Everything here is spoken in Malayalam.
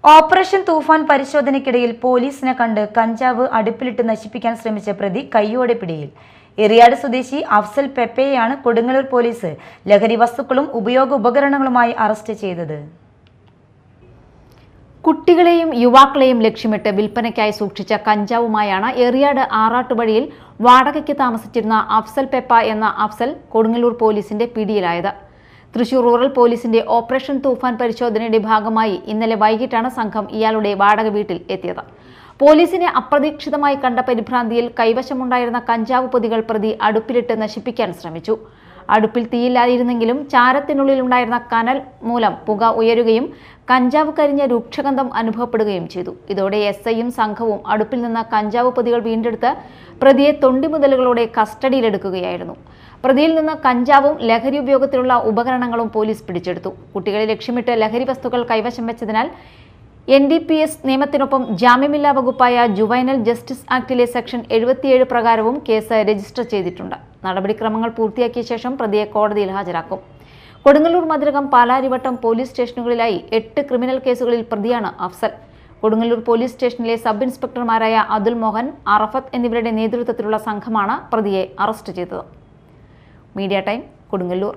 ഓപ്പറേഷൻ തൂഫാൻ പരിശോധനയ്ക്കിടയിൽ പോലീസിനെ കണ്ട് കഞ്ചാവ് അടുപ്പിലിട്ട് നശിപ്പിക്കാൻ ശ്രമിച്ച പ്രതി കയ്യോടെ പിടിയിൽ. എറിയാട് സ്വദേശി അഫ്സൽ പെപ്പയെയാണ് കൊടുങ്ങല്ലൂർ പോലീസ് ലഹരി വസ്തുക്കളും ഉപയോഗ ഉപകരണങ്ങളുമായി അറസ്റ്റ് ചെയ്തത്. കുട്ടികളെയും യുവാക്കളെയും ലക്ഷ്യമിട്ട് വിൽപ്പനയ്ക്കായി സൂക്ഷിച്ച കഞ്ചാവുമായാണ് എറിയാട് ആറാട്ടുവഴിയിൽ വാടകയ്ക്ക് താമസിച്ചിരുന്ന അഫ്സൽ പെപ്പ എന്ന അഫ്സൽ കൊടുങ്ങല്ലൂർ പോലീസിന്റെ പിടിയിലായത്. തൃശൂർ റൂറൽ പോലീസിന്റെ ഓപ്പറേഷൻ തൂഫാൻ പരിശോധനയുടെ ഭാഗമായി ഇന്നലെ വൈകിട്ടാണ് സംഘം ഇയാളുടെ വാടക വീട്ടിൽ എത്തിയത്. പോലീസിനെ അപ്രതീക്ഷിതമായി കണ്ട പരിഭ്രാന്തിയിൽ കൈവശമുണ്ടായിരുന്ന കഞ്ചാവ് പൊതികൾ പ്രതി അടുപ്പിലിട്ട് നശിപ്പിക്കാൻ ശ്രമിച്ചു. അടുപ്പിൽ തീയില്ലാതിരുന്നെങ്കിലും ചാരത്തിനുള്ളിലുണ്ടായിരുന്ന കനൽ മൂലം പുക ഉയരുകയും കഞ്ചാവ് കരിഞ്ഞ രൂക്ഷഗന്ധം അനുഭവപ്പെടുകയും ചെയ്തു. ഇതോടെ എസ്ഐയും സംഘവും അടുപ്പിൽ നിന്ന് കഞ്ചാവ് പൊതികൾ വീണ്ടെടുത്ത് പ്രതിയെ തൊണ്ടിമുതലുകളോടെ കസ്റ്റഡിയിലെടുക്കുകയായിരുന്നു. പ്രതിയിൽ നിന്ന് കഞ്ചാവും ലഹരി ഉപയോഗത്തിലുള്ള ഉപകരണങ്ങളും പോലീസ് പിടിച്ചെടുത്തു. കുട്ടികളെ ലക്ഷ്യമിട്ട് ലഹരി വസ്തുക്കൾ കൈവശം വെച്ചതിനാൽ NDPS നിയമത്തിനൊപ്പം ജാമ്യമില്ലാ വകുപ്പായ ജുവൈനൽ ജസ്റ്റിസ് ആക്ടിലെ സെക്ഷൻ 77 പ്രകാരവും കേസ് രജിസ്റ്റർ ചെയ്തിട്ടുണ്ട്. നടപടിക്രമങ്ങൾ പൂർത്തിയാക്കിയ ശേഷം പ്രതിയെ കോടതിയിൽ ഹാജരാക്കും. കൊടുങ്ങല്ലൂർ, മതിലകം, പാലാരിവട്ടം പോലീസ് സ്റ്റേഷനുകളിലായി 8 ക്രിമിനൽ കേസുകളിൽ പ്രതിയാണ് അഫ്സൽ. കൊടുങ്ങല്ലൂർ പോലീസ് സ്റ്റേഷനിലെ സബ് ഇൻസ്പെക്ടർമാരായ അതുൽ മോഹൻ, അറഫത്ത് എന്നിവരുടെ നേതൃത്വത്തിലുള്ള സംഘമാണ് പ്രതിയെ അറസ്റ്റ് ചെയ്തത്. Media time, Kodungallur.